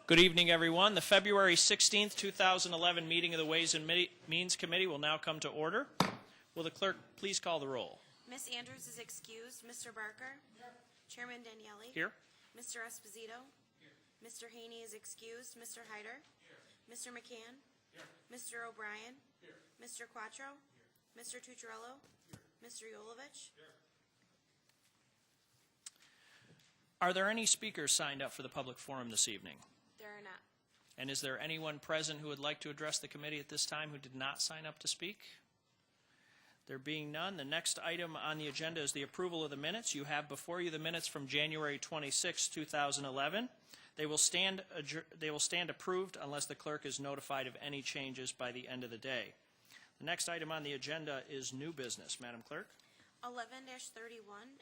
Good evening, everyone. The February 16th, 2011 meeting of the Ways and Means Committee will now come to order. Will the clerk please call the roll? Ms. Andrews is excused. Mr. Barker? Here. Chairman Daniele? Here. Mr. Esposito? Here. Mr. Haney is excused. Mr. Hyder? Here. Mr. McCann? Here. Mr. O'Brien? Here. Mr. Quattro? Here. Mr. Tucciarello? Here. Mr. Yolovich? Here. Are there any speakers signed up for the public forum this evening? There are not. And is there anyone present who would like to address the committee at this time who did not sign up to speak? There being none, the next item on the agenda is the approval of the minutes. You have before you the minutes from January 26, 2011. They will stand approved unless the clerk is notified of any changes by the end of the day. The next item on the agenda is new business. Madam Clerk. 11-31,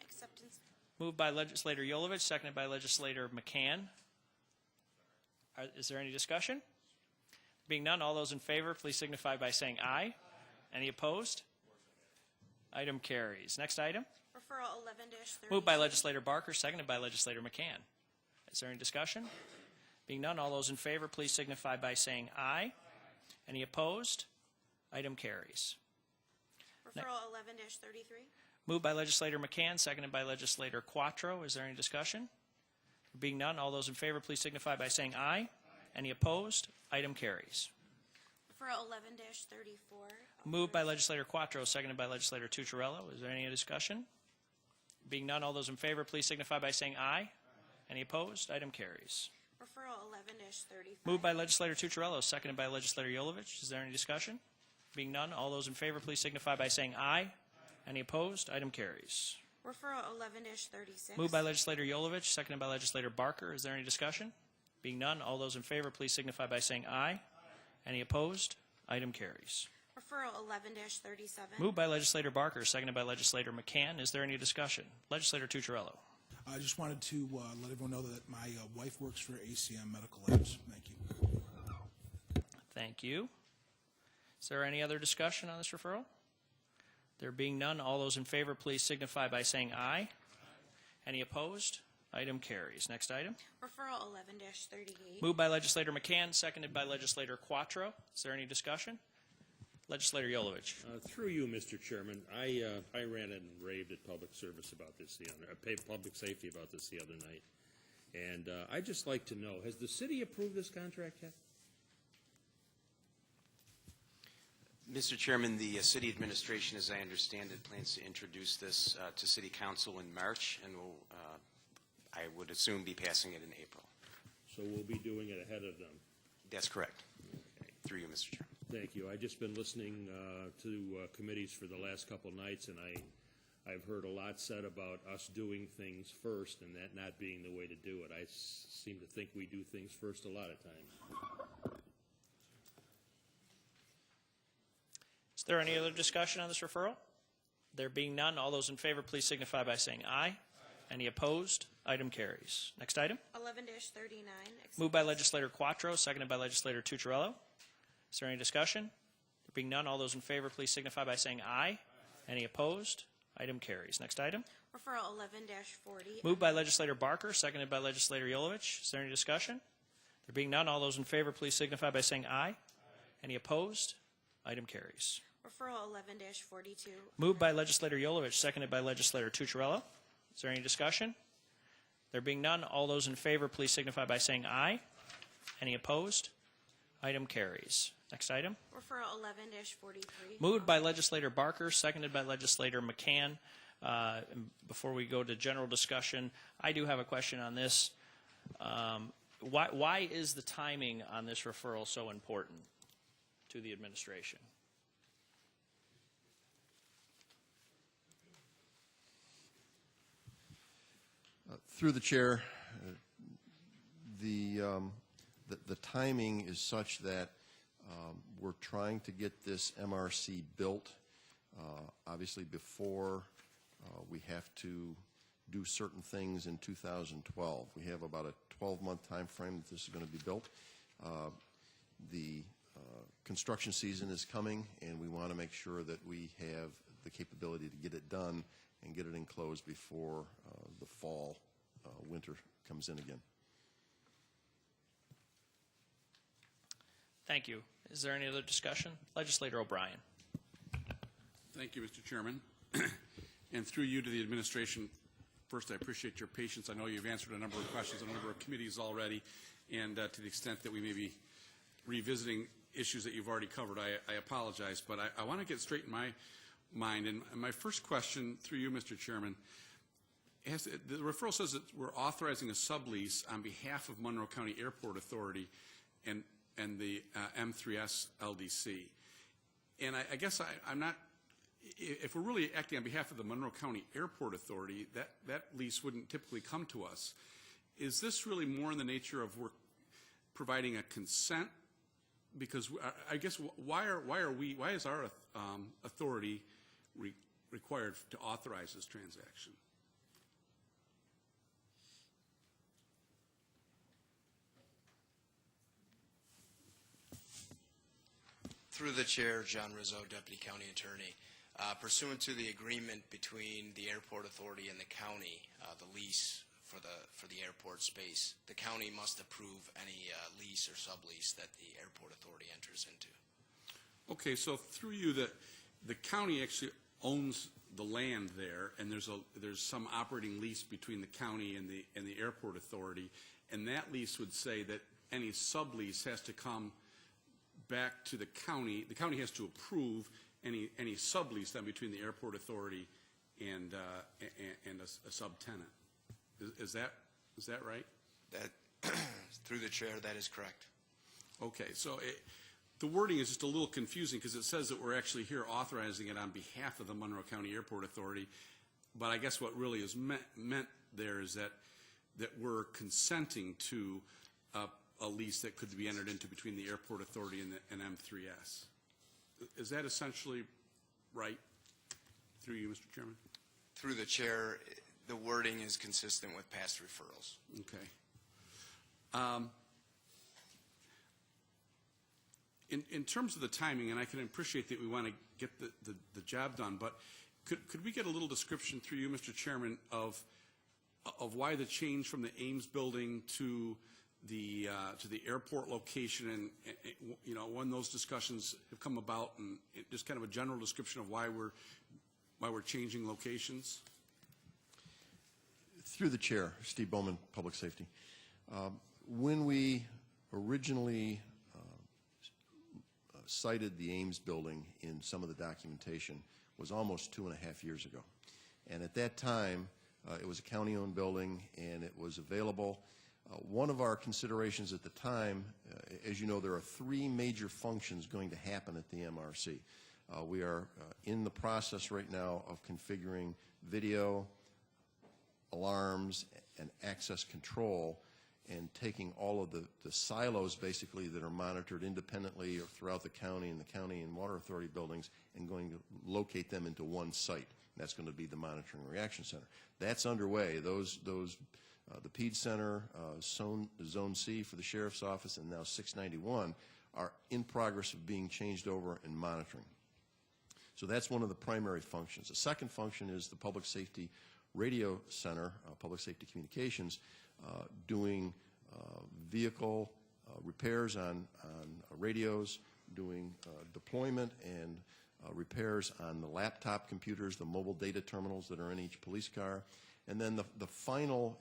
acceptance. Moved by Legislator Yolovich, seconded by Legislator McCann. Is there any discussion? Being none, all those in favor, please signify by saying aye. Any opposed? Item carries. Next item. Referral 11-30. Moved by Legislator Barker, seconded by Legislator McCann. Is there any discussion? Being none, all those in favor, please signify by saying aye. Any opposed? Item carries. Referral 11-33. Moved by Legislator McCann, seconded by Legislator Quattro. Is there any discussion? Being none, all those in favor, please signify by saying aye. Any opposed? Item carries. Referral 11-34. Moved by Legislator Quattro, seconded by Legislator Tucciarello. Is there any discussion? Being none, all those in favor, please signify by saying aye. Any opposed? Item carries. Referral 11-35. Moved by Legislator Tucciarello, seconded by Legislator Yolovich. Is there any discussion? Being none, all those in favor, please signify by saying aye. Any opposed? Item carries. Referral 11-36. Moved by Legislator Yolovich, seconded by Legislator Barker. Is there any discussion? Being none, all those in favor, please signify by saying aye. Any opposed? Item carries. Referral 11-37. Moved by Legislator Barker, seconded by Legislator McCann. Is there any discussion? Legislator Tucciarello. I just wanted to let everyone know that my wife works for ACM Medical Labs. Thank you. Thank you. Is there any other discussion on this referral? There being none, all those in favor, please signify by saying aye. Any opposed? Item carries. Next item. Referral 11-38. Moved by Legislator McCann, seconded by Legislator Quattro. Is there any discussion? Legislator Yolovich. Through you, Mr. Chairman, I ran and raved at public service about this public safety about this the other night, and I'd just like to know: has the city approved this contract yet? Mr. Chairman, the city administration, as I understand it, plans to introduce this to City Council in March, and will, I would assume, be passing it in April. So we'll be doing it ahead of them. That's correct. Okay. Through you, Mr. Chairman. Thank you. I've just been listening to committees for the last couple nights, and I've heard a lot said about us doing things first and that not being the way to do it. I seem to think we do things first a lot of times. Is there any other discussion on this referral? There being none, all those in favor, please signify by saying aye. Any opposed? Item carries. Next item. 11-39. Moved by Legislator Quattro, seconded by Legislator Tucciarello. Is there any discussion? There being none, all those in favor, please signify by saying aye. Any opposed? Item carries. Next item. Referral 11-40. Moved by Legislator Barker, seconded by Legislator Yolovich. Is there any discussion? There being none, all those in favor, please signify by saying aye. Any opposed? Item carries. Referral 11-42. Moved by Legislator Yolovich, seconded by Legislator Tucciarello. Is there any discussion? There being none, all those in favor, please signify by saying aye. Any opposed? Item carries. Next item. Referral 11-43. Moved by Legislator Barker, seconded by Legislator McCann. Before we go to general discussion, I do have a question on this. Why is the timing on this referral so important to the administration? Through the chair, the timing is such that we're trying to get this MRC built, obviously before we have to do certain things in 2012. We have about a 12-month time frame that this is going to be built. The construction season is coming, and we want to make sure that we have the capability to get it done and get it enclosed before the fall, winter comes in again. Thank you. Is there any other discussion? Legislator O'Brien. Thank you, Mr. Chairman. And through you to the administration, first, I appreciate your patience. I know you've answered a number of questions on a number of committees already, and to the extent that we may be revisiting issues that you've already covered, I apologize. But I want to get straight in my mind. And my first question, through you, Mr. Chairman, the referral says that we're authorizing a sublease on behalf of Monroe County Airport Authority and the M3S LDC. And I guess I'm not, if we're really acting on behalf of the Monroe County Airport Authority, that lease wouldn't typically come to us. Is this really more in the nature of we're providing a consent? Because I guess why is our authority required to authorize this transaction? Through the chair, John Rizzo, Deputy County Attorney. Pursuant to the agreement between the Airport Authority and the county, the lease for the airport space, the county must approve any lease or sublease that the Airport Authority enters into. Okay, so through you, the county actually owns the land there, and there's some operating lease between the county and the Airport Authority, and that lease would say that any sublease has to come back to the county. The county has to approve any sublease then between the Airport Authority and a subtenant. Is that right? That through the chair, that is correct. Okay, so the wording is just a little confusing because it says that we're actually here authorizing it on behalf of the Monroe County Airport Authority, but I guess what really is meant there is that we're consenting to a lease that could be entered into between the Airport Authority and M3S. Is that essentially right? Through you, Mr. Chairman? Through the chair, the wording is consistent with past referrals. Okay. In terms of the timing, and I can appreciate that we want to get the job done, but could we get a little description through you, Mr. Chairman, of why the change from the Ames building to the airport location, and you know, when those discussions have come about, and just kind of a general description of why we're changing locations? Through the chair, Steve Bowman, Public Safety. When we originally cited the Ames building in some of the documentation was almost 2.5 years ago. And at that time, it was a county-owned building, and it was available. One of our considerations at the time, as you know, there are 3 major functions going to happen at the MRC. We are in the process right now of configuring video, alarms, and access control, and taking all of the silos basically that are monitored independently or throughout the county and water authority buildings, and going to locate them into one site. That's going to be the Monitoring Reaction Center. That's underway. The PED Center, Zone C for the Sheriff's Office, and now 691 are in progress of being changed over and monitoring. So that's one of the primary functions. The second function is the Public Safety Radio Center, Public Safety Communications, doing vehicle repairs on radios, doing deployment and repairs on the laptop computers, the mobile data terminals that are in each police car. And then the final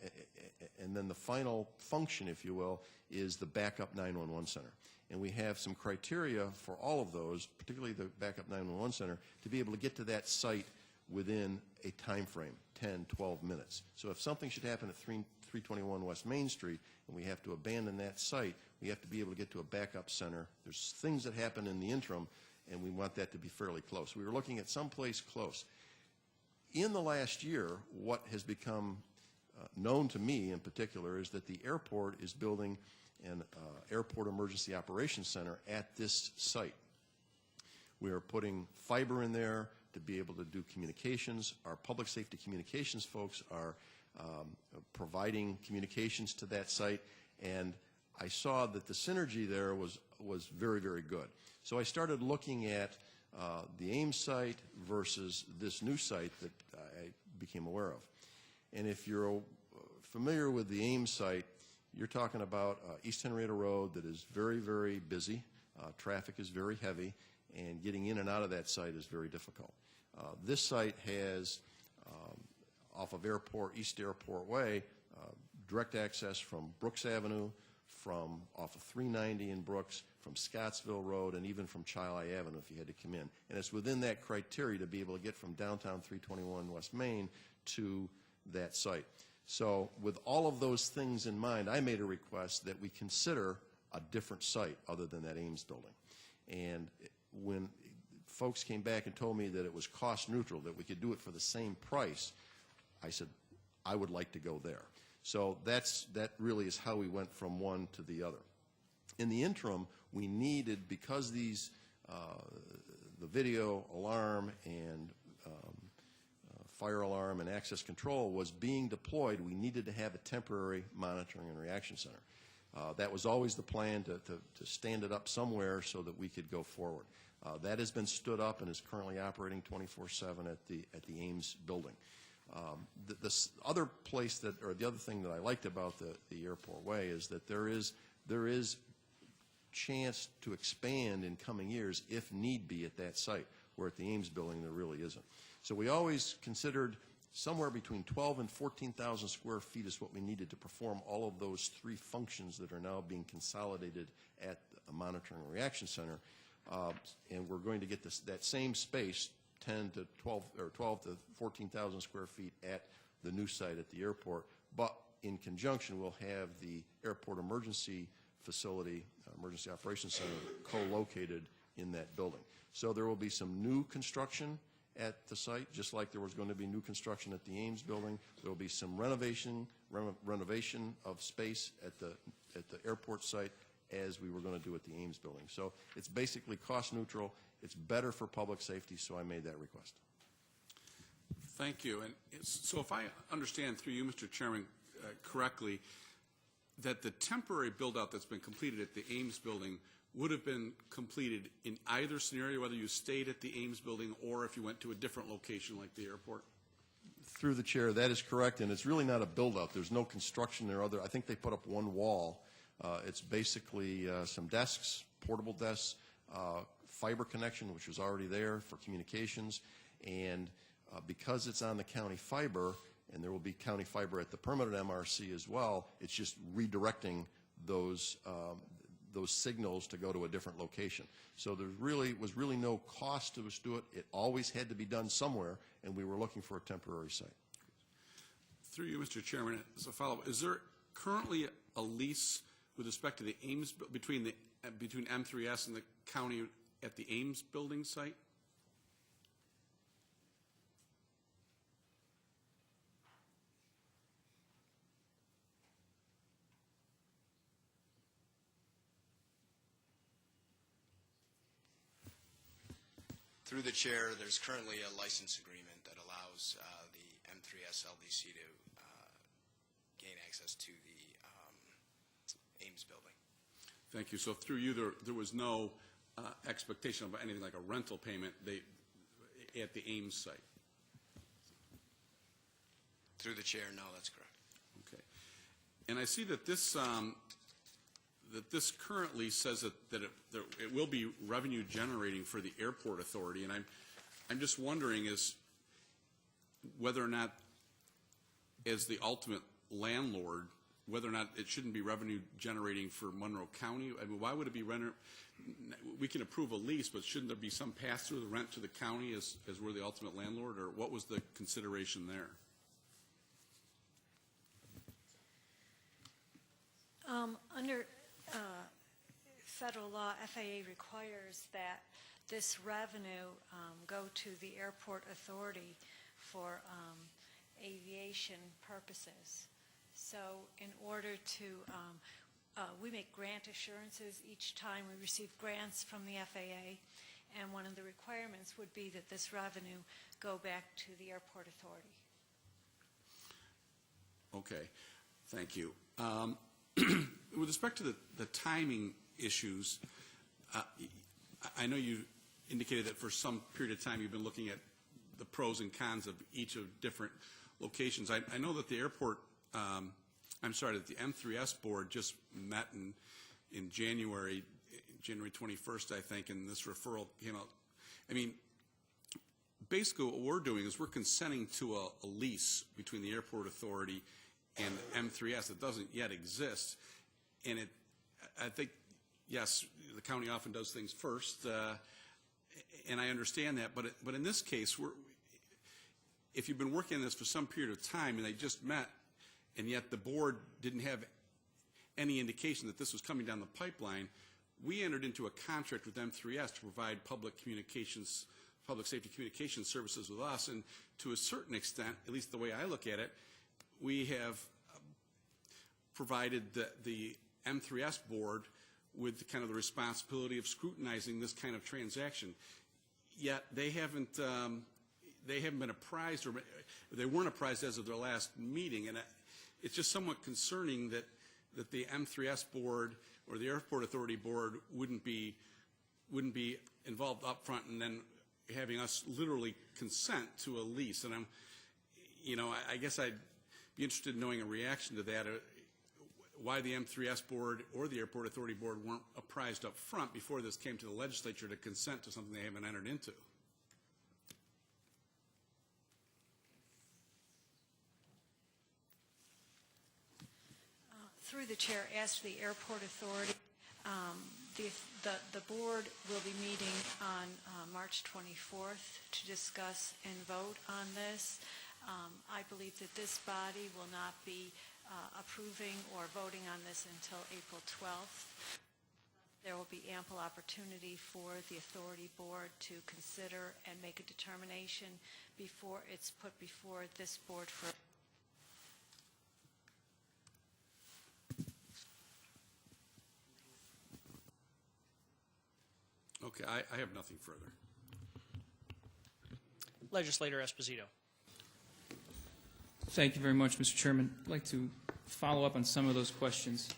function, if you will, is the backup 911 center. And we have some criteria for all of those, particularly the backup 911 center, to be able to get to that site within a time frame, 10, 12 minutes. So if something should happen at 321 West Main Street and we have to abandon that site, we have to be able to get to a backup center. There's things that happen in the interim, and we want that to be fairly close. We were looking at someplace close. In the last year, what has become known to me in particular is that the airport is building an airport emergency operations center at this site. We are putting fiber in there to be able to do communications. Our public safety communications folks are providing communications to that site, and I saw that the synergy there was very, very good. So I started looking at the Ames site versus this new site that I became aware of. And if you're familiar with the Ames site, you're talking about East Henrietta Road that is very, very busy. Traffic is very heavy, and getting in and out of that site is very difficult. This site has, off of East Airport Way, direct access from Brooks Avenue, from off of 390 in Brooks, from Scottsville Road, and even from Chili Avenue if you had to come in. And it's within that criteria to be able to get from downtown 321 West Main to that site. So with all of those things in mind, I made a request that we consider a different site other than that Ames building. And when folks came back and told me that it was cost neutral, that we could do it for the same price, I said, I would like to go there. So that really is how we went from one to the other. In the interim, we needed, because these, the video alarm and fire alarm and access control was being deployed, we needed to have a temporary monitoring and reaction center. That was always the plan, to stand it up somewhere so that we could go forward. That has been stood up and is currently operating 24/7 at the Ames building. The other place that, or the other thing that I liked about the Airport Way is that there is chance to expand in coming years if need be at that site, where at the Ames building there really isn't. So we always considered somewhere between 12 and 14,000 square feet is what we needed to perform all of those three functions that are now being consolidated at a monitoring and reaction center. And we're going to get that same space, 10 to 12 or 12 to 14,000 square feet at the new site at the airport. But in conjunction, we'll have the airport emergency facility, emergency operations center, co-located in that building. So there will be some new construction at the site, just like there was going to be new construction at the Ames building. There will be some renovation of space at the airport site, as we were going to do at the Ames building. So it's basically cost neutral. It's better for public safety, so I made that request. Thank you. And so if I understand through you, Mr. Chairman, correctly, that the temporary build-out that's been completed at the Ames building would have been completed in either scenario, whether you stayed at the Ames building or if you went to a different location like the airport? Through the chair, that is correct, and it's really not a build-out. There's no construction there. I think they put up one wall. It's basically some desks, portable desks, fiber connection, which was already there for communications, and because it's on the county fiber, and there will be county fiber at the permanent MRC as well, it's just redirecting those signals to go to a different location. So there was really no cost to us to it. It always had to be done somewhere, and we were looking for a temporary site. Through you, Mr. Chairman, as a follow-up, is there currently a lease with respect to the Ames, between M3S and the county at the Ames building site? Through the chair, there's currently a license agreement that allows the M3S LDC to gain access to the Ames building. Thank you. So through you, there was no expectation of anything like a rental payment at the Ames site? Through the chair, no, that's correct. Okay. And I see that this currently says that it will be revenue generating for the airport authority, and I'm just wondering is whether or not, as the ultimate landlord, whether or not it shouldn't be revenue generating for Monroe County. I mean, why would it be we can approve a lease, but shouldn't there be some pass through the rent to the county as we're the ultimate landlord, or what was the consideration there? Under federal law, FAA requires that this revenue go to the airport authority for aviation purposes. So in order to, we make grant assurances each time we receive grants from the FAA, and one of the requirements would be that this revenue go back to the airport authority. Okay, thank you. With respect to the timing issues, I know you indicated that for some period of time you've been looking at the pros and cons of each of different locations. I know that the airport, that the M3S board just met in January January 21st, I think, and this referral came out. I mean, basically what we're doing is we're consenting to a lease between the Airport Authority and M3S that doesn't yet exist. And I think, yes, the county often does things first, and I understand that. But in this case, if you've been working on this for some period of time and they just met, and yet the board didn't have any indication that this was coming down the pipeline, we entered into a contract with M3S to provide public safety communication services with us, and to a certain extent, at least the way I look at it, we have provided the M3S board with kind of the responsibility of scrutinizing this kind of transaction. Yet they haven't been apprised, or they weren't apprised as of their last meeting, and it's just somewhat concerning that the M3S board or the Airport Authority board wouldn't be involved up front and then having us literally consent to a lease. And I guess I'd be interested in knowing a reaction to that, why the M3S board or the Airport Authority board weren't apprised up front before this came to the legislature to consent to something they haven't entered into. Through the chair, as to the Airport Authority, the board will be meeting on March 24th to discuss and vote on this. I believe that this body will not be approving or voting on this until April 12th. There will be ample opportunity for the authority board to consider and make a determination before it's put before this board for. Okay, I have nothing further. Legislator Esposito. Thank you very much, Mr. Chairman. I'd like to follow up on some of those questions.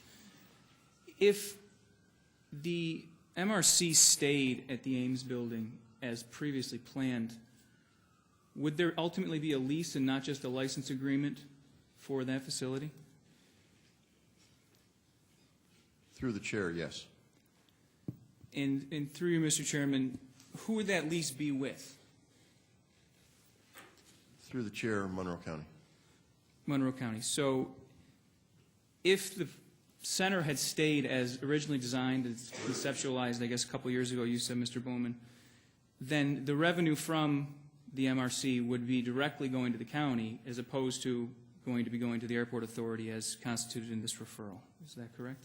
If the MRC stayed at the Ames building as previously planned, would there ultimately be a lease and not just a license agreement for that facility? Through the chair, yes. And through you, Mr. Chairman, who would that lease be with? Through the chair, Monroe County. Monroe County. So if the center had stayed as originally designed, as conceptualized, I guess, a couple years ago, you said, Mr. Bowman, then the revenue from the MRC would be directly going to the county as opposed to going to the Airport Authority as constituted in this referral. Is that correct?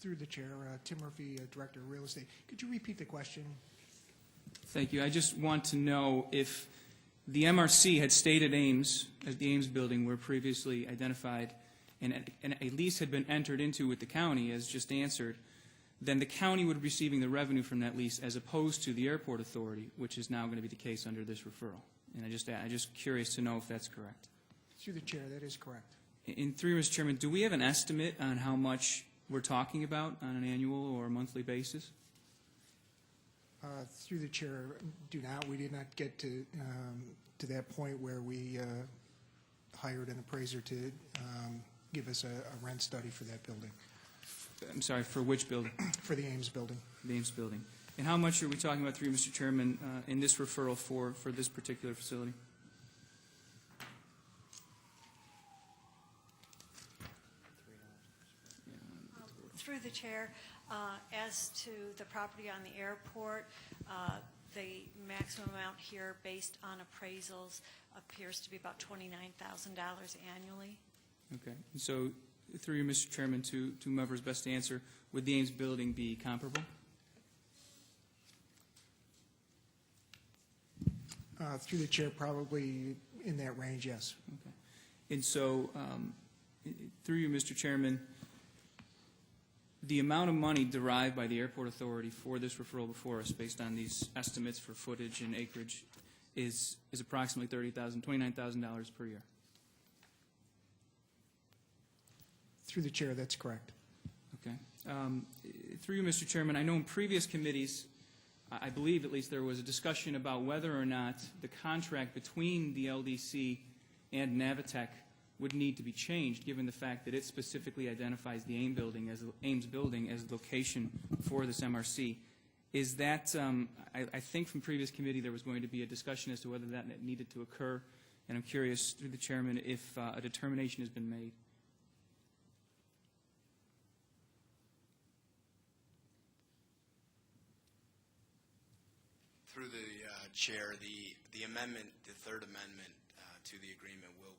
Through the chair, Tim Murphy, Director of Real Estate. Could you repeat the question? Thank you. I just want to know if the MRC had stayed at Ames, at the Ames building where previously identified, and a lease had been entered into with the county, as just answered, then the county would be receiving the revenue from that lease as opposed to the Airport Authority, which is now going to be the case under this referral. And I'm just curious to know if that's correct. Through the chair, that is correct. In through you, Mr. Chairman, do we have an estimate on how much we're talking about on an annual or monthly basis? Through the chair, do not. We did not get to that point where we hired an appraiser to give us a rent study for that building. I'm sorry, for which building? For the Ames building. The Ames building. And how much are we talking about, through you, Mr. Chairman, in this referral for this particular facility? Through the chair, as to the property on the airport, the maximum amount here based on appraisals appears to be about $29,000 annually. Okay. And so, through you, Mr. Chairman, to whomever's best to answer, would the Ames building be comparable? Through the chair, probably in that range, yes. Okay. And so, through you, Mr. Chairman, the amount of money derived by the Airport Authority for this referral before us, based on these estimates for footage and acreage, is approximately $29,000 per year. Through the chair, that's correct. Okay. Through you, Mr. Chairman, I know in previous committees, I believe at least there was a discussion about whether or not the contract between the LDC and Navitec would need to be changed, given the fact that it specifically identifies the Ames building as the location for this MRC. Is that, I think from previous committee there was going to be a discussion as to whether that needed to occur, and I'm curious, through the chairman, if a determination has been made. Through the chair, the amendment, the third amendment to the agreement will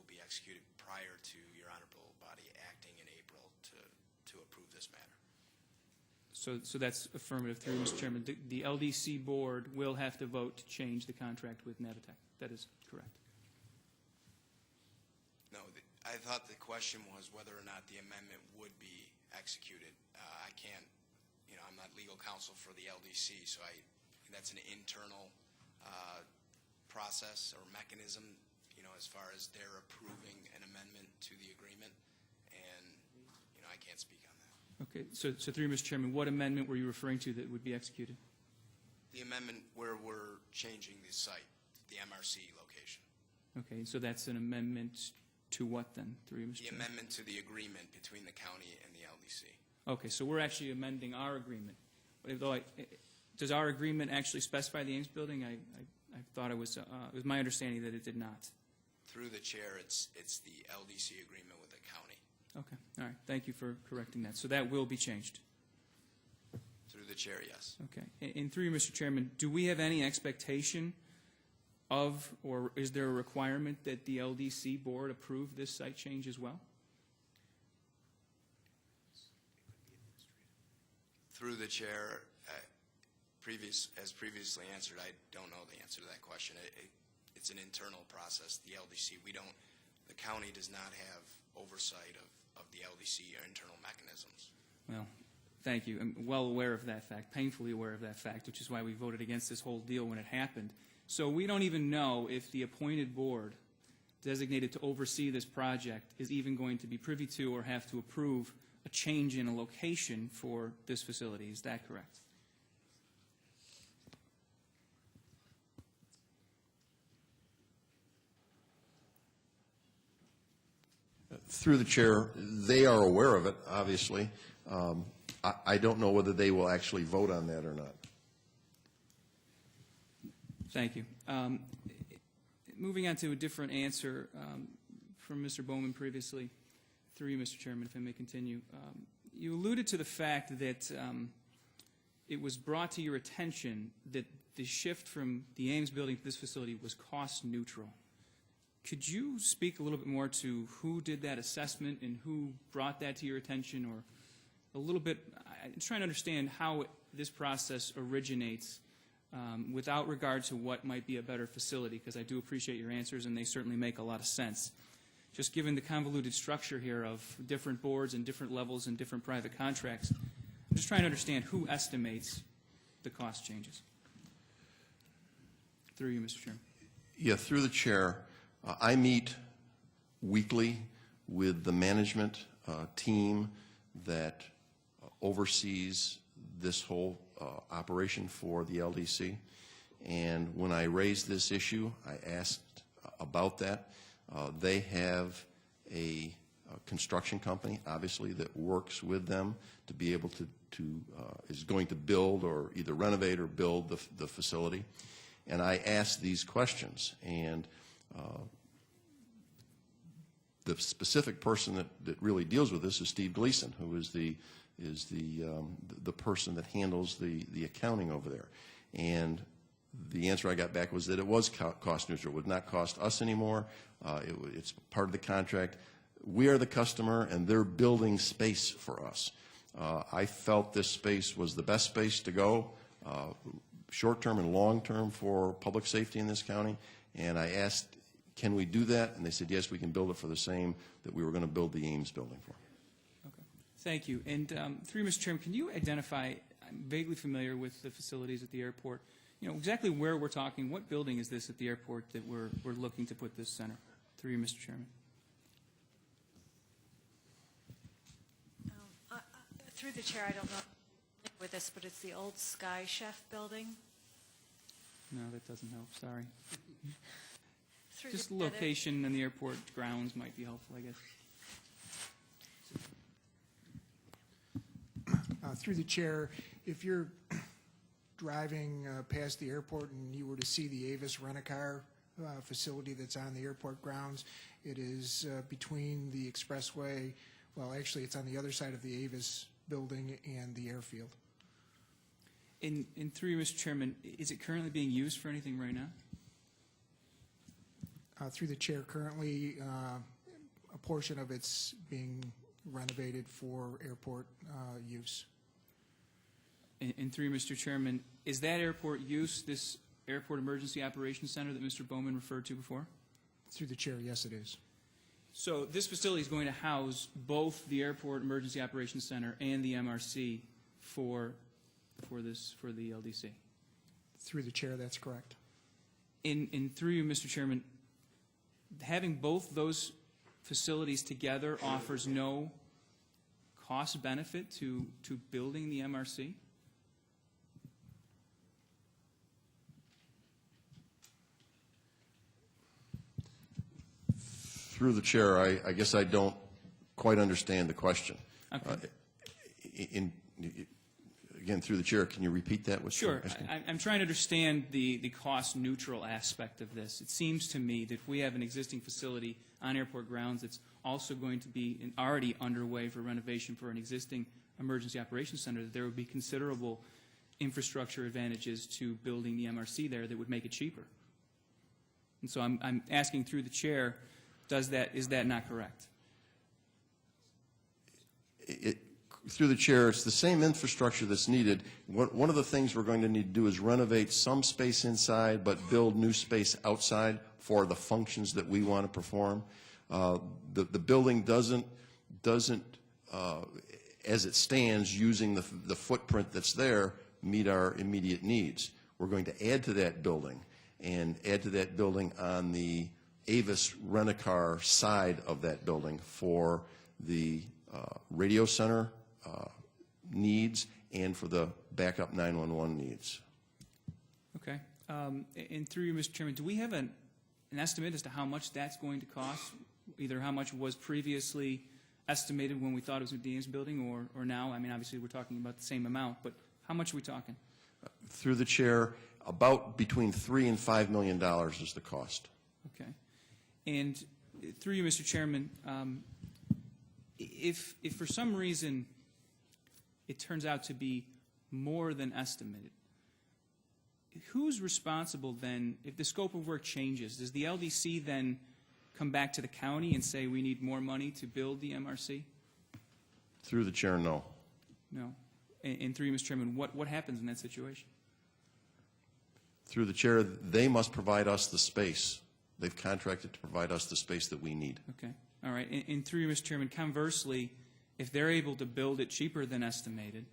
be executed prior to your honorable body acting in April to approve this matter. So that's affirmative through Mr. Chairman. The LDC board will have to vote to change the contract with Navitec. That is correct. No, I thought the question was whether or not the amendment would be executed. I can't, I'm not legal counsel for the LDC, so that's an internal process or mechanism, as far as they're approving an amendment to the agreement, and, I can't speak on that. Okay, so through Mr. Chairman, what amendment were you referring to that would be executed? The amendment where we're changing the site, the MRC location. Okay, so that's an amendment to what then, through Mr. The Chairman? amendment to the agreement between the county and the LDC. Okay, so we're actually amending our agreement. Although does our agreement actually specify the Ames building? I thought it was my understanding that it did not. Through the chair, it's the LDC agreement with the county. Okay, all right. Thank you for correcting that. So that will be changed. Through the chair, yes. Okay. And through you, Mr. Chairman, do we have any expectation of, or is there a requirement that the LDC board approve this site change as well? Through the chair, as previously answered, I don't know the answer to that question. It's an internal process. The LDC, the county does not have oversight of the LDC or internal mechanisms. Well, thank you. I'm well aware of that fact, painfully aware of that fact, which is why we voted against this whole deal when it happened. So we don't even know if the appointed board designated to oversee this project is even going to be privy to or have to approve a change in a location for this facility. Is that correct? Through the chair, they are aware of it, obviously. I don't know whether they will actually vote on that or not. Thank you. Moving on to a different answer from Mr. Bowman previously, through you, Mr. Chairman, if I may continue. You alluded to the fact that it was brought to your attention that the shift from the Ames building to this facility was cost neutral. Could you speak a little bit more to who did that assessment and who brought that to your attention, or a little bit, I'm trying to understand how this process originates without regard to what might be a better facility, because I do appreciate your answers and they certainly make a lot of sense. Just given the convoluted structure here of different boards and different levels and different private contracts, I'm just trying to understand who estimates the cost changes. Through you, Mr. Chairman. Yeah, through the chair, I meet weekly with the management team that oversees this whole operation for the LDC. And when I raised this issue, I asked about that. They have a construction company, obviously, that works with them to be able to is going to build or either renovate or build the facility. And I asked these questions, and the specific person that really deals with this is Steve Gleason, who is the person that handles the accounting over there. And the answer I got back was that it was cost neutral. It would not cost us anymore. It's part of the contract. We are the customer, and they're building space for us. I felt this space was the best space to go. short-term and long-term for public safety in this county, and I asked, can we do that? And they said, yes, we can build it for the same that we were going to build the Ames building for. Okay. Thank you. And through you, Mr. Chairman, can you identify, I'm vaguely familiar with the facilities at the airport, you know, exactly where we're talking, what building is this at the airport that we're looking to put this center? Through you, Mr. Chairman. Through the chair, I don't know with this, but it's the old Sky Chef building. No, that doesn't help, sorry. Through Just the- location and the airport grounds might be helpful, I guess. Through the chair, if you're driving past the airport and you were to see the Avis Rent-A-Car facility that's on the airport grounds, it is between the expressway, well, actually, it's on the other side of the Avis building and the airfield. And through you, Mr. Chairman, is it currently being used for anything right now? Through the chair, currently, a portion of it's being renovated for airport use. And through you, Mr. Chairman, is that airport use this Airport Emergency Operations Center that Mr. Bowman referred to before? Through the chair, yes, it is. So this facility is going to house both the Airport Emergency Operations Center and the MRC for the LDC. Through the chair, that's correct. In through you, Mr. Chairman, having both those facilities together offers no cost benefit to building the MRC? Through the chair, I guess I don't quite understand the question. Okay. Again, through the chair, can you repeat that? Sure. I'm trying to understand the cost-neutral aspect of this. It seems to me that if we have an existing facility on airport grounds that's also going to be already underway for renovation for an existing emergency operations center, that there would be considerable infrastructure advantages to building the MRC there that would make it cheaper. And so I'm asking through the chair, is that not correct? Through the chair, it's the same infrastructure that's needed. One of the things we're going to need to do is renovate some space inside, but build new space outside for the functions that we want to perform. The building doesn't, as it stands, using the footprint that's there, meet our immediate needs. We're going to add to that building, and add to that building on the Avis Rent-A-Car side of that building for the radio center needs and for the backup 911 needs. Okay. And through you, Mr. Chairman, do we have an estimate as to how much that's going to cost? Either how much was previously estimated when we thought it was the Ames building or now? I mean, obviously we're talking about the same amount, but how much are we talking? Through the chair, about between $3 and $5 million is the cost. Okay. And through you, Mr. Chairman, if for some reason it turns out to be more than estimated, who's responsible then if the scope of work changes? Does the LDC then come back to the county and say we need more money to build the MRC? Through the chair, no. No. And through you, Mr. Chairman, what happens in that situation? Through the chair, they must provide us the space. They've contracted to provide us the space that we need. Okay. All right. And through you, Mr. Chairman, conversely, if they're able to build it cheaper than estimated,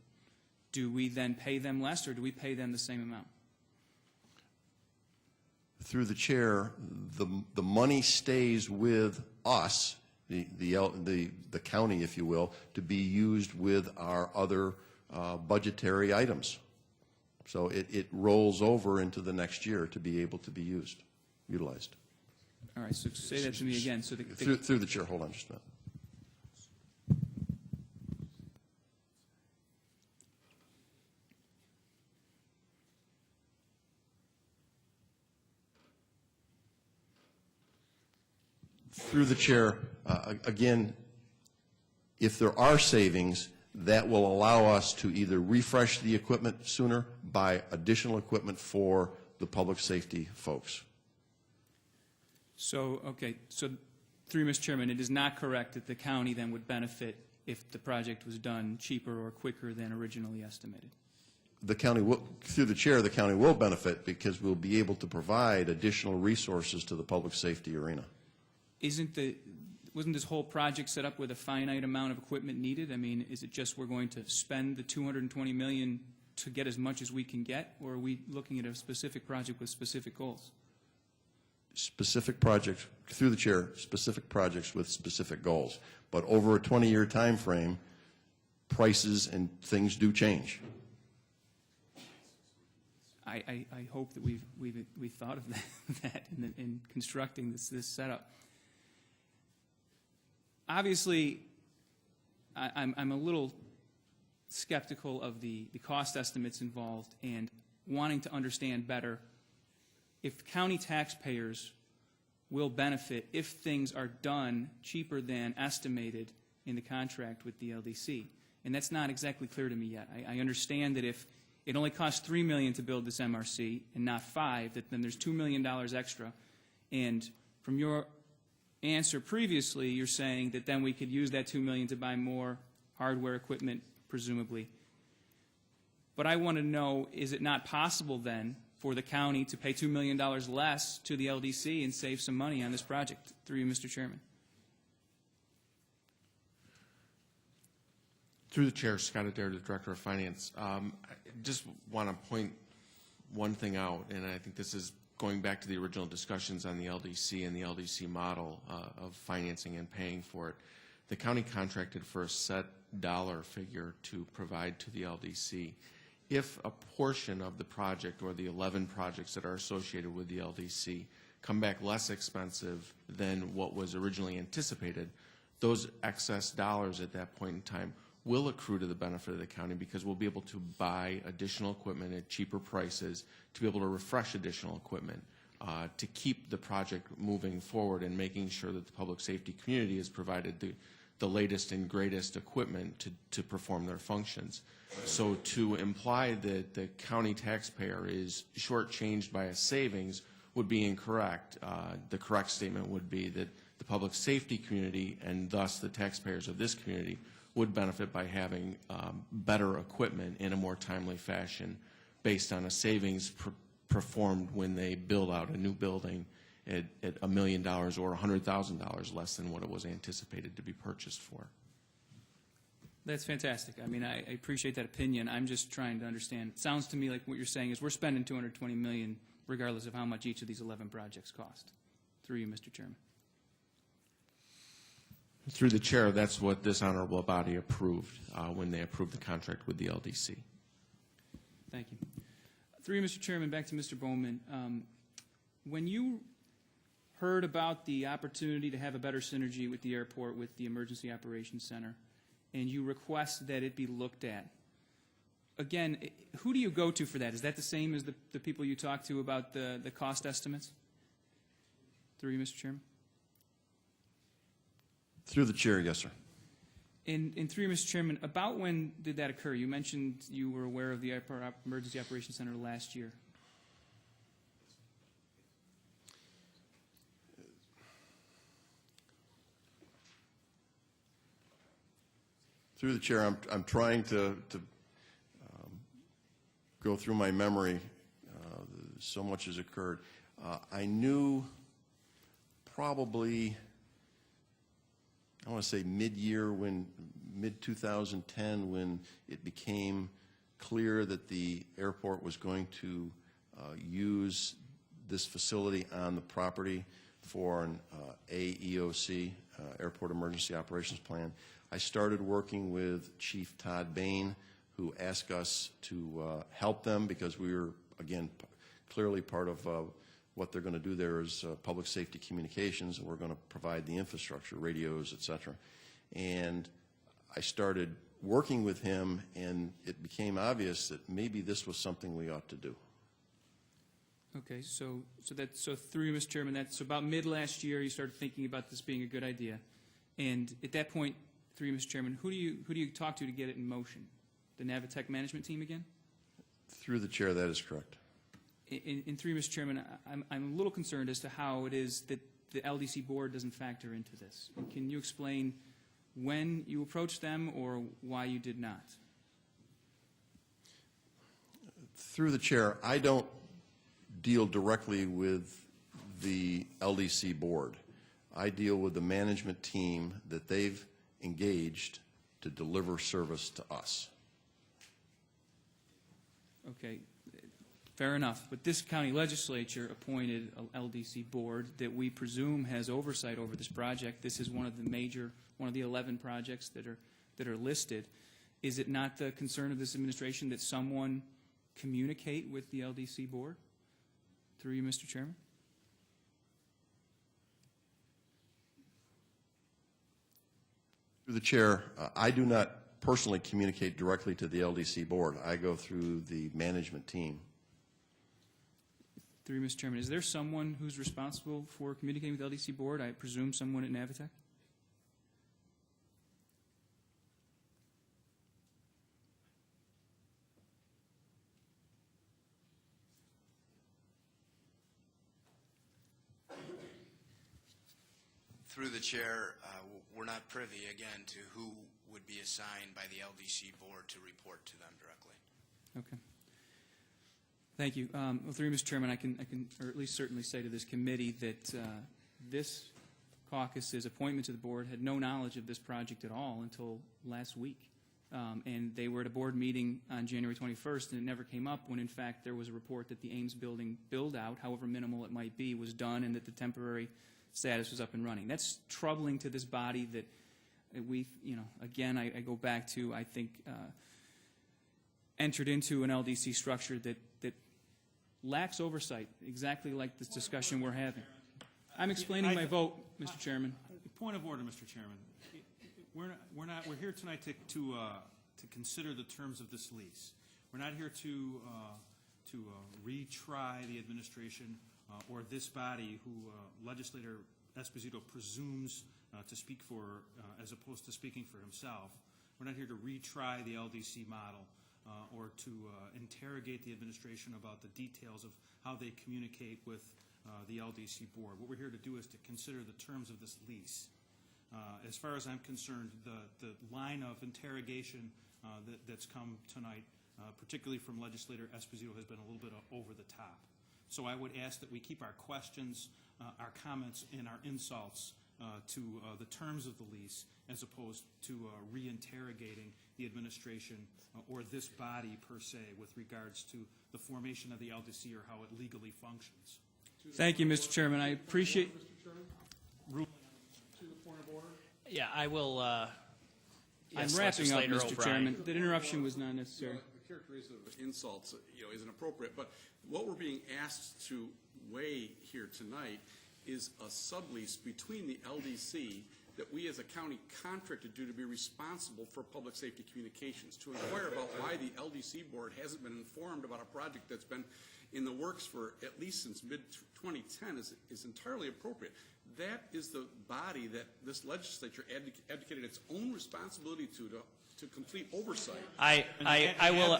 do we then pay them less or do we pay them the same amount? Through the chair, the money stays with us, the county, if you will, to be used with our other budgetary items. So it rolls over into the next year to be able to be utilized. All right. So say that to me again. So through the chair, hold on just a minute. Through the chair, again, if there are savings, that will allow us to either refresh the equipment sooner, buy additional equipment for the public safety folks. So, okay. So through you, Mr. Chairman, it is not correct that the county then would benefit if the project was done cheaper or quicker than originally estimated. the county will, through the chair, the county will benefit because we'll be able to provide additional resources to the public safety arena. Wasn't this whole project set up with a finite amount of equipment needed? I mean, is it just we're going to spend the $220 million to get as much as we can get, or are we looking at a specific project with specific goals? Specific projects, through the chair, specific projects with specific goals. But over a 20-year time frame, prices and things do change. I hope that we've thought of that in constructing this setup. Obviously, I'm a little skeptical of the cost estimates involved and wanting to understand better if county taxpayers will benefit if things are done cheaper than estimated in the contract with the LDC. And that's not exactly clear to me yet. I understand that if it only costs $3 million to build this MRC and not $5 million, that then there's $2 million extra. And from your answer previously, you're saying that then we could use that $2 million to buy more hardware equipment, presumably. But I want to know, is it not possible then for the county to pay $2 million less to the LDC and save some money on this project? Through you, Mr. Chairman. Through the chair, Scott Adair, the Director of Finance. I just want to point one thing out, and I think this is going back to the original discussions on the LDC and the LDC model of financing and paying for it. The county contracted for a set dollar figure to provide to the LDC. If a portion of the project or the 11 projects that are associated with the LDC come back less expensive than what was originally anticipated, those excess dollars at that point in time will accrue to the benefit of the county because we'll be able to buy additional equipment at cheaper prices to be able to refresh additional equipment to keep the project moving forward and making sure that the public safety community is provided the latest and greatest equipment to perform their functions. So to imply that the county taxpayer is shortchanged by a savings would be incorrect. The correct statement would be that the public safety community and thus the taxpayers of this community would benefit by having better equipment in a more timely fashion based on a savings performed when they build out a new building at $1 million or $100,000 less than what it was anticipated to be purchased for. That's fantastic. I mean, I appreciate that opinion. I'm just trying to understand. It sounds to me like what you're saying is we're spending $220 million regardless of how much each of these 11 projects cost. Through you, Mr. Chairman. Through the chair, that's what this honorable body approved when they approved the contract with the LDC. Thank you. Through you, Mr. Chairman, back to Mr. Bowman. When you heard about the opportunity to have a better synergy with the airport, with the Emergency Operations Center, and you request that it be looked at, again, who do you go to for that? Is that the same as the people you talk to about the cost estimates? Through you, Mr. Chairman. Through the chair, yes, sir. And through you, Mr. Chairman, about when did that occur? You mentioned you were aware of the Emergency Operations Center last year. Through the chair, I'm trying to go through my memory. So much has occurred. I knew probably, I want to say mid-year, mid-2010, when it became clear that the airport was going to use this facility on the property for an AEOC, Airport Emergency Operations Plan. I started working with Chief Todd Bain, who asked us to help them because we were, again, clearly part of what they're going to do there is public safety communications, and we're going to provide the infrastructure, radios, et cetera. And I started working with him, and it became obvious that maybe this was something we ought to do. Okay, so through you, Mr. Chairman, that's about mid last year you started thinking about this being a good idea, and at that point, through you, Mr. Chairman, who do you talk to get it in motion? The Navitec management team again? Through the chair, that is correct. In through you, Mr. Chairman, I'm a little concerned as to how it is that the LDC board doesn't factor into this. Can you explain when you approached them or why you did not? Through the chair, I don't deal directly with the LDC board. I deal with the management team that they've engaged to deliver service to us. Okay, fair enough. But this county legislature appointed a LDC board that we presume has oversight over this project. This is one of the 11 projects that are listed. Is it not the concern of this administration that someone communicate with the LDC board? Through you, Mr. Chairman. Through the chair, I do not personally communicate directly to the LDC board. I go through the management team. Through you, Mr. Chairman. Is there someone who's responsible for communicating with the LDC board? I presume someone at Navitec? Through the chair, we're not privy, again, to who would be assigned by the LDC board to report to them directly. Okay. Thank you. Well, through you, Mr. Chairman, I can, or at least certainly say to this committee that this caucus's appointment to the board had no knowledge of this project at all until last week. And they were at a board meeting on January 21st, and it never came up when, in fact, there was a report that the Ames building build-out, however minimal it might be, was done and that the temporary status was up and running. That's troubling to this body that we, again, I go back to, I think, entered into an LDC structure that lacks oversight, exactly like this discussion we're having. I'm explaining my vote, Mr. Chairman. Point of order, Mr. Chairman. We're here tonight to consider the terms of this lease. We're not here to retry the administration or this body who Legislator Esposito presumes to speak for as opposed to speaking for himself. We're not here to retry the LDC model or to interrogate the administration about the details of how they communicate with the LDC board. What we're here to do is to consider the terms of this lease. As far as I'm concerned, the line of interrogation that's come tonight, particularly from Legislator Esposito, has been a little bit over the top. So I would ask that we keep our questions, our comments, and our insults to the terms of the lease as opposed to reinterrogating the administration or this body per se with regards to the formation of the LDC or how it legally functions. Thank you, Mr. Chairman. I appreciate. Yeah, I will. I'm wrapping up, Mr. Chairman. That interruption was not necessary. The characterization of insults, isn't appropriate. But what we're being asked to weigh here tonight is a sublease between the LDC that we as a county contracted to be responsible for public safety communications. To inquire about why the LDC board hasn't been informed about a project that's been in the works for at least since mid-2010 is entirely appropriate. That is the body that this legislature abdicated its own responsibility to complete oversight. I will.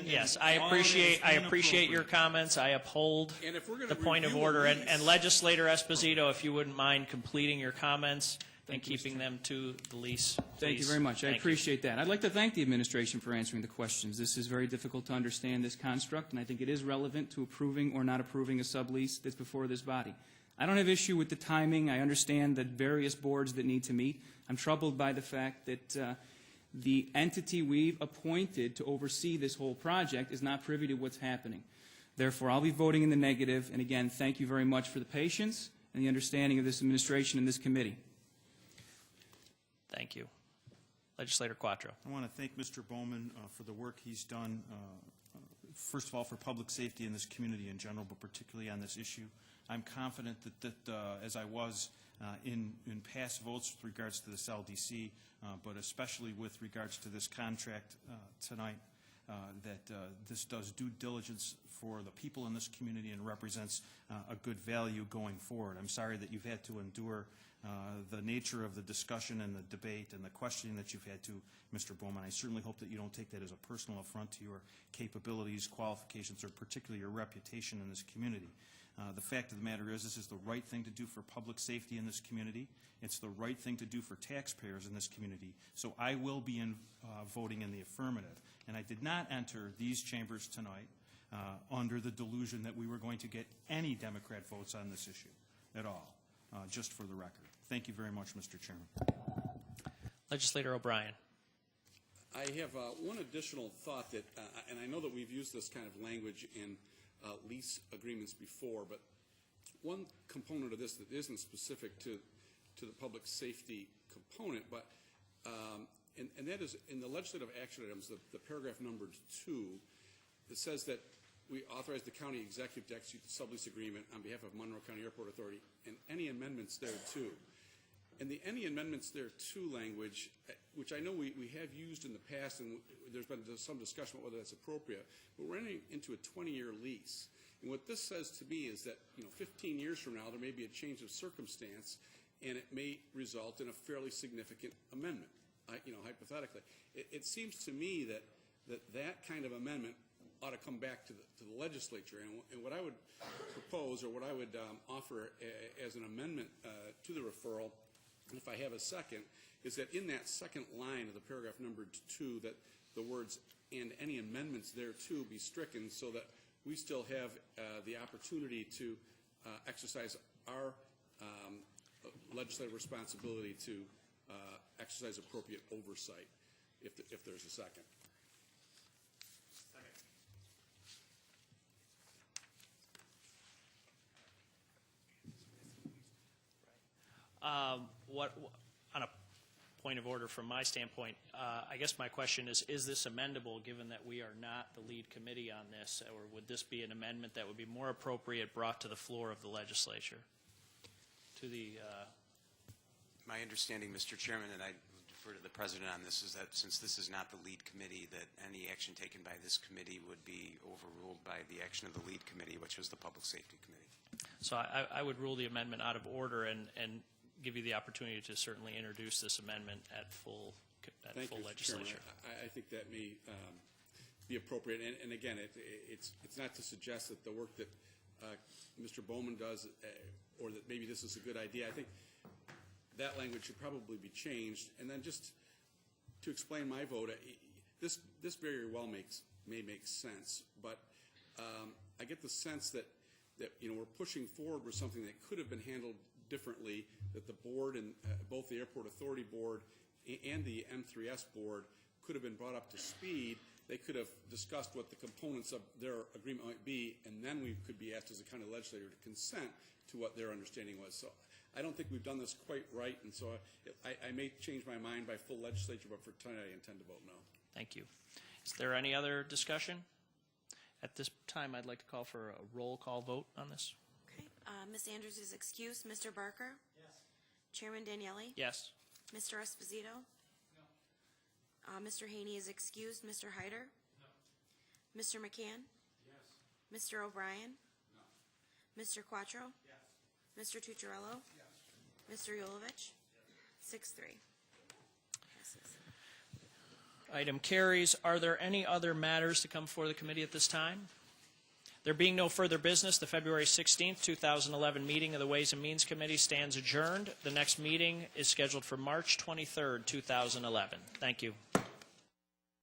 Yes, I appreciate your comments. I uphold the point of order. And Legislator Esposito, if you wouldn't mind completing your comments and keeping them to the lease. Thank you very much. I appreciate that. I'd like to thank the administration for answering the questions. This is very difficult to understand, this construct, and I think it is relevant to approving or not approving a sublease that's before this body. I don't have issue with the timing. I understand the various boards that need to meet. I'm troubled by the fact that the entity we've appointed to oversee this whole project is not privy to what's happening. Therefore, I'll be voting in the negative. And again, thank you very much for the patience and the understanding of this administration and this committee. Thank you. Legislator Quattro. I want to thank Mr. Bowman for the work he's done, first of all, for public safety in this community in general, but particularly on this issue. I'm confident that as I was in past votes with regards to this LDC, but especially with regards to this contract tonight, that this does due diligence for the people in this community and represents a good value going forward. I'm sorry that you've had to endure the nature of the discussion and the debate and the questioning that you've had to, Mr. Bowman. I certainly hope that you don't take that as a personal affront to your capabilities, qualifications, or particularly your reputation in this community. The fact of the matter is this is the right thing to do for public safety in this community. It's the right thing to do for taxpayers in this community. So I will be voting in the affirmative. And I did not enter these chambers tonight under the delusion that we were going to get any Democrat votes on this issue at all, just for the record. Thank you very much, Mr. Chairman. Legislator O'Brien. I have one additional thought that, and I know that we've used this kind of language in lease agreements before, but one component of this that isn't specific to the public safety component, but and that is in the legislative action items, the paragraph numbered 2, it says that we authorize the county executive to execute the sublease agreement on behalf of Monroe County Airport Authority and any amendments thereto. And the any amendments thereto language, which I know we have used in the past, and there's been some discussion about whether that's appropriate, but we're entering into a 20-year lease. And what this says to me is that 15 years from now, there may be a change of circumstance, and it may result in a fairly significant amendment, hypothetically. It seems to me that kind of amendment ought to come back to the legislature. And what I would propose, or what I would offer as an amendment to the referral, if I have a second, is that in that second line of the paragraph numbered 2, that the words "and any amendments thereto" be stricken, so that we still have the opportunity to exercise our legislative responsibility to exercise appropriate oversight, if there's a second. On a point of order from my standpoint, I guess my question is this amendable, given that we are not the lead committee on this, or would this be an amendment that would be more appropriate brought to the floor of the legislature? My understanding, Mr. Chairman, and I defer to the President on this, is that since this is not the lead committee, that any action taken by this committee would be overruled by the action of the lead committee, which was the Public Safety Committee. So I would rule the amendment out of order and give you the opportunity to certainly introduce this amendment at full legislature. I think that may be appropriate. And again, it's not to suggest that the work that Mr. Bowman does, or that maybe this is a good idea. I think that language should probably be changed. And then just to explain my vote, this very well may make sense, but I get the sense that we're pushing forward with something that could have been handled differently, that the board and both the Airport Authority Board and the M3S Board could have been brought up to speed. They could have discussed what the components of their agreement might be, and then we could be asked as a county legislator to consent to what their understanding was. So I don't think we've done this quite right, and so I may change my mind by full legislature, but for tonight I intend to vote no. Thank you. Is there any other discussion? At this time, I'd like to call for a roll call vote on this. Okay. Ms. Andrews is excused. Mr. Barker? Yes. Chairman Daniele? Yes. Mr. Esposito? No. Mr. Haney is excused. Mr. Hyder? No. Mr. McCann? Yes. Mr. O'Brien? No. Mr. Quattro? Yes. Mr. Tucciarello? Yes. Mr. Yolovich? Yes. 6-3. Passes. Item carries. Are there any other matters to come before the committee at this time? There being no further business, the February 16th, 2011 meeting of the Ways and Means Committee stands adjourned. The next meeting is scheduled for March 23rd, 2011. Thank you.